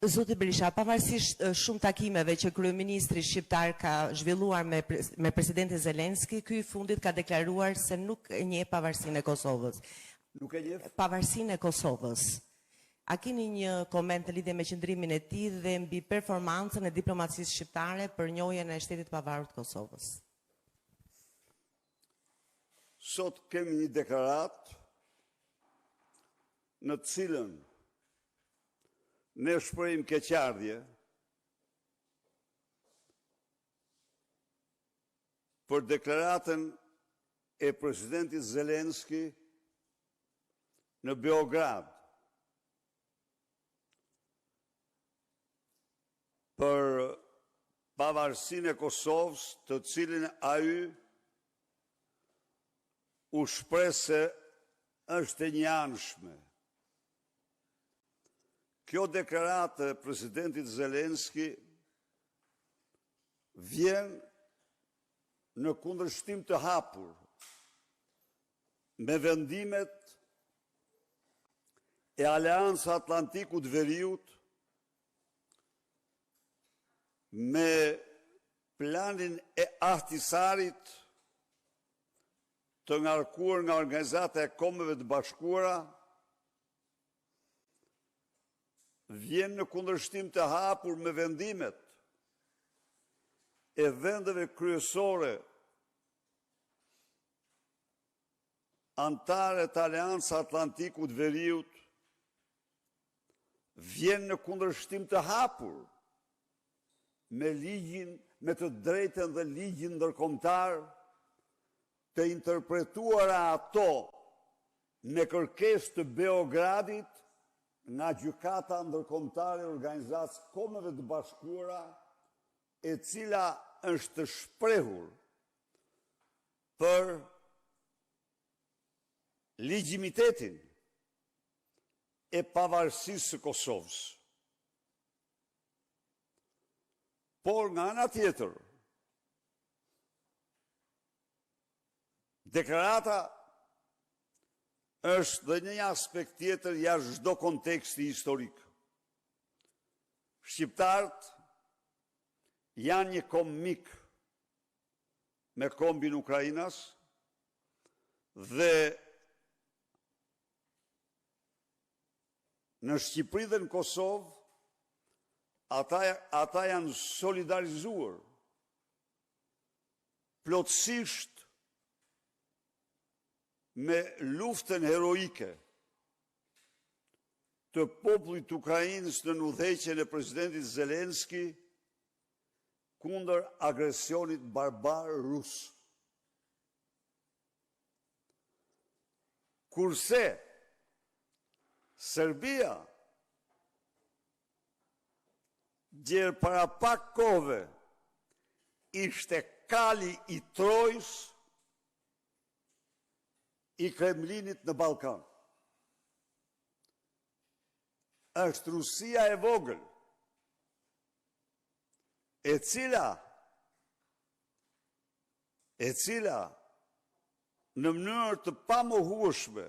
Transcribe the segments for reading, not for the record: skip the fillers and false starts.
Zoti Berisha, pavarësisht shumë takimeve që kryeministri shqiptar ka zhvilluar me presidentin Zelenski, ky i fundit ka deklaruar se nuk e njeh pavarësinë e Kosovës. Nuk e njeh pavarësinë e Kosovës. A keni një koment të lidhje me qëndrimin e tij dhe mbi performancën e diplomacisë shqiptare për njohjen e shtetit të pavarur të Kosovës? Sot kemi një deklaratë në të cilën ne shprehim keqardhje për deklaratën e presidentit Zelenski në Beograd për pavarësinë e Kosovës, të cilin ai u shpreh se është e njanshme. Kjo deklaratë e presidentit Zelenski vjen në kundërshtim të hapur me vendimet e Aleanca Atlantikut Veriut, me planin e Ahtisarit të ngarkuar nga Organizata e Kombeve të Bashkuara, vjen në kundërshtim të hapur me vendimet e vendeve kryesore antare të Aleanca Atlantikut Veriut, vjen në kundërshtim të hapur me ligjin, me të drejtën dhe ligjin ndërkombëtar, të interpretuara ato me kërkesë të Beogradit nga gjykata ndërkombëtare e Organizatës Kombeve të Bashkuara, e cila është shprehur për legjimitetin e pavarësisë së Kosovës. Por nga ana tjetër, deklarata është dhe një aspekt tjetër jashtë çdo konteksti historik. Shqiptarët janë një komb mik me kombin Ukrainas dhe në Shqipëri dhe në Kosovë ata janë solidarizuar plotësisht me luftën heroike të popullit Ukrainës në udhëheqjen e presidentit Zelenski kundër agresionit barbar rus. Kurse Serbia gjerë para pak kohëve ishte kali i Trojës i Kremlinit në Ballkan. Është Rusia e vogël, e cila në mënyrë të pamohueshme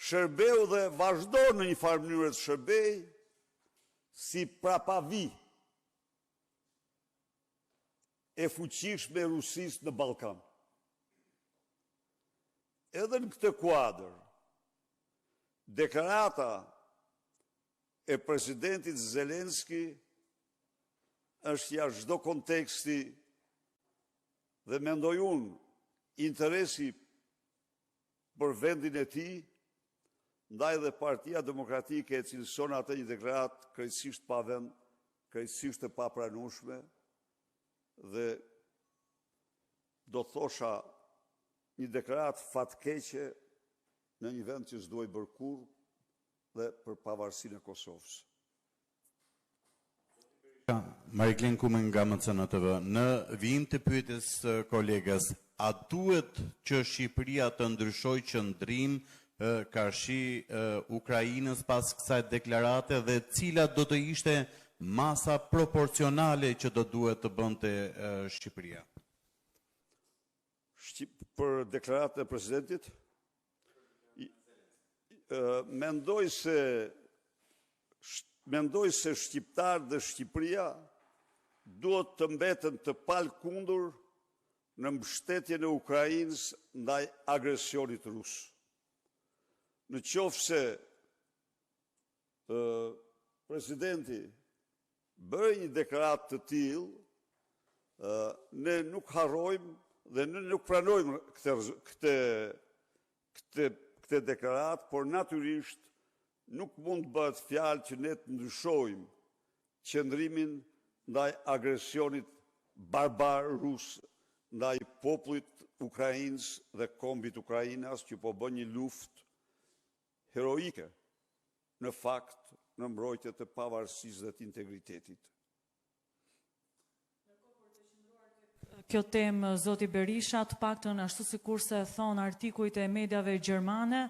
shërbeu dhe vazhdon në një farë mënyrë të shërbej si prapavi e fuqishme e Rusisë në Ballkan. Edhe në këtë kuadër, deklarata e presidentit Zelenski është jashtë çdo konteksti dhe mendoj unë interesi për vendin e tij, ndaj dhe Partia Demokratike e cilëson atë një deklaratë krejtësisht pa vend, krejtësisht e papranueshme dhe do thosha një deklaratë fatkeqe në një vend që s'duhet bërë kurrë dhe për pavarësinë e Kosovës. Mariklin Kumen nga MCN-TV, në vijim të pyetjes kolegës, a duhet që Shqipëria të ndryshojë qëndrim karshi Ukrainës pas kësaj deklarate dhe cila do të ishte masa proporcionale që do duhet të bënte Shqipëria? Për deklaratën e presidentit, mendoj se mendoj se shqiptarë dhe Shqipëria duhet të mbeten të palkundur në mbështetjen e Ukrainës ndaj agresionit rus. Në qoftë se presidenti bëri një deklaratë të tillë, ne nuk harrojmë dhe ne nuk pranojmë këtë deklaratë, por natyrisht nuk mund të bëhet fjalë që ne të ndryshojmë qëndrimin ndaj agresionit barbar rus ndaj popullit Ukrainës dhe kombit Ukrainas që po bën një luftë heroike në fakt në mbrojtje të pavarësisë dhe të integritetit. Kjo temë, zoti Berisha, të paktën ashtu sikurse thon artikujt e mediave gjermane,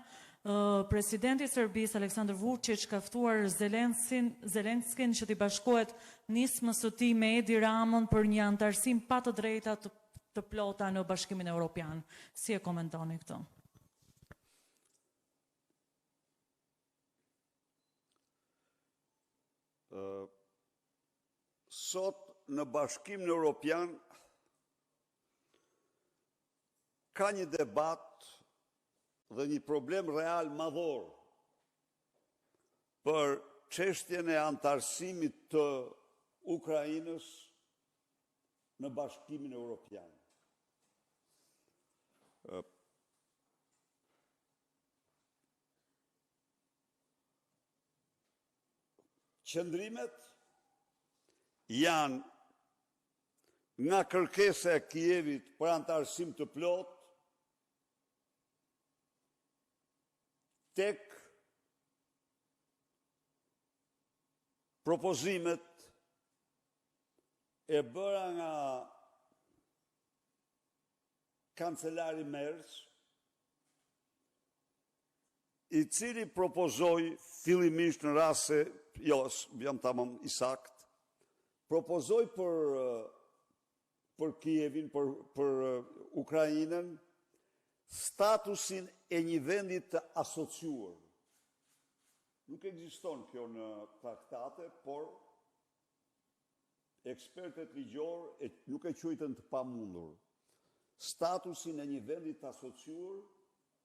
presidenti i Serbisë Aleksandar Vučić ka ftuar Zelenskin që t'i bashkohet nismës së tij me Edi Ramën për një antarësim pa të drejta të plota në Bashkimin Evropian. Si e komentoni këtë? Sot në Bashkimin Evropian ka një debat dhe një problem real madhor për çështjen e antarësimit të Ukrainës në Bashkimin Evropian. Qëndrimet janë nga kërkesa e Kievit për antarësim të plot tek propozimet e bëra nga kancelari Merz, i cili propozoi fillimisht në rast se, jam tamam i sakt, propozoi për Kievin, për Ukrainën, statusin e një vendit të asociuar. Nuk ekziston kjo në traktate, por ekspertët ligjor nuk e quajtën të pamundur. Statusin e një vendit të asociuar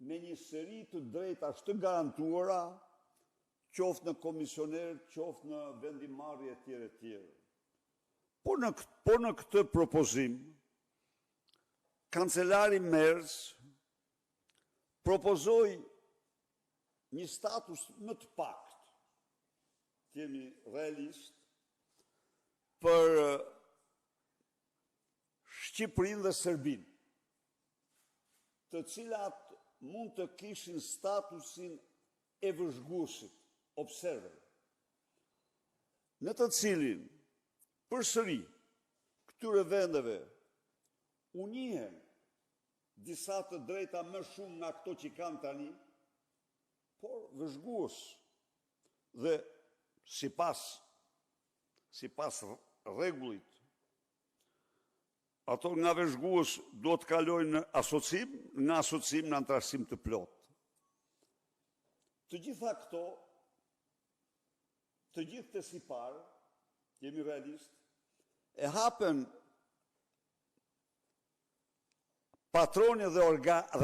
me një seri të drejtash të garantuara, qoftë në komisioner, qoftë në vendimarrje e tjerë. Por në këtë propozim, kancelari Merz propozoi një status më të pakt, jemi realist, për Shqipërinë dhe Serbinë, të cilat mund të kishin statusin e vëzhguesit, observer, në të cilin përsëri këtyre vendeve u njihen disa të drejta më shumë nga këto që kanë tani, por vëzhgues dhe sipas rregullit, ato nga vëzhgues do të kalojnë në asocim, nga asocim në antarësim të plot. Të gjitha këto, të gjithë të sipar, jemi realist, e hapen patroni dhe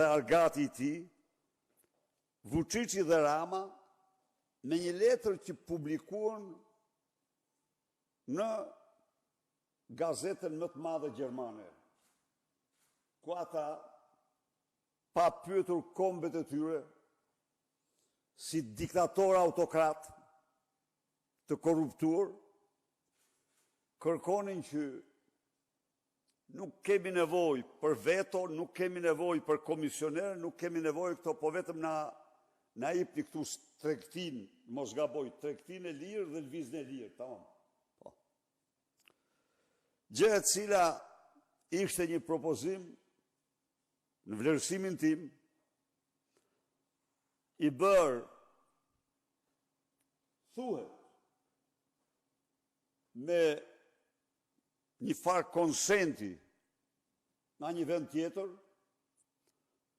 argati i tij, Vučići dhe Rama, me një letër që publikuan në gazetën më të madhe gjermane, ku ata, pa pyetur kombet e tyre, si diktator autokrat të korruptuar, kërkonin që nuk kemi nevojë për veto, nuk kemi nevojë për komisioner, nuk kemi nevojë këto, po vetëm na jepni këtu tregtin, mos gaboj, tregtin e lirë dhe lvizjen e lirë, tamam. Po. Gjë e cila ishte një propozim në vlerësimin tim i bërë thuhet me një farë konsenti nga një vend tjetër,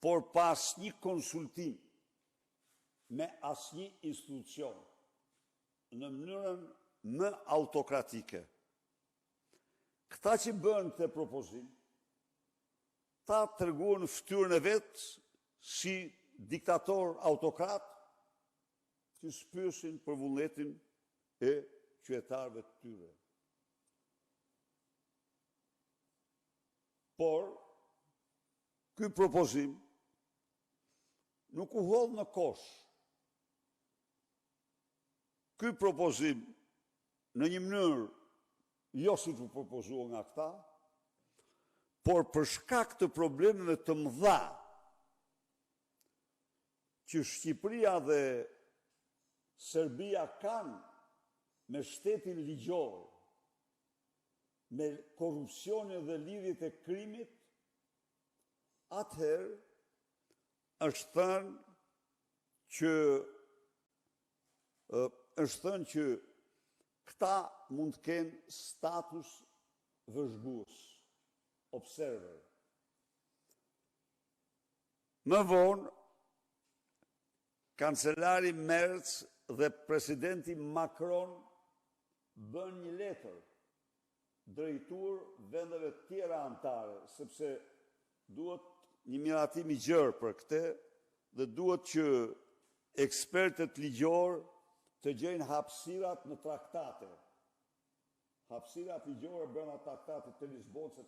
por pas një konsultim me asnjë institucion. në mënyrën më autokratike. Këta që bën këtë propozim, ta treguan fytyrën e vetë si diktator autokrat që shpyesin për vullnetin e qytetarëve të tyre. Por, ky propozim nuk u hodh në kosh. Ky propozim në një mënyrë jo si që propozuar nga këta, por për shkak të problemeve të mëdha që Shqipëria dhe Serbia kanë me shtetin ligjor, me korrupsionin dhe lidhjet e krimit, atëherë është thënë që këta mund të kenë status vëzhgues, observer. Më vonë, kancelari Merz dhe presidenti Macron bën një letër drejtuar vendeve tjera anëtare, sepse duhet një miratim i gjerë për këtë dhe duhet që ekspertët ligjor të gjejnë hapësirat në traktate. Hapësirat ligjore brenda traktatit të Lisbonës e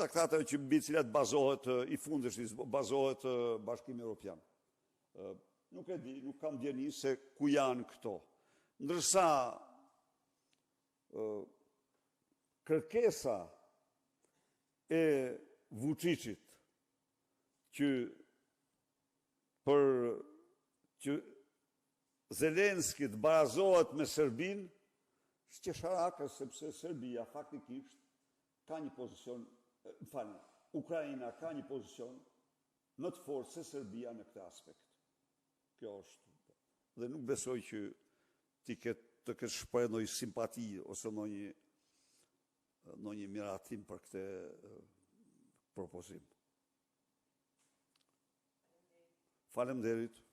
traktateve që mbi cilat bazohet i fundit bazohet Bashkimi Evropian. Nuk e di, nuk kam dieni se ku janë këto. Ndërsa kërkesa e Vučićit që Zelenski të barazohet me Serbin, shqesharakë, sepse Serbia faktikisht ka një pozicion, Ukraina ka një pozicion më të fortë se Serbia në këtë aspekt. Kjo është. Dhe nuk besoj që të ketë shpreh ndonjë simpati ose ndonjë miratim për këtë propozim. Faleminderit.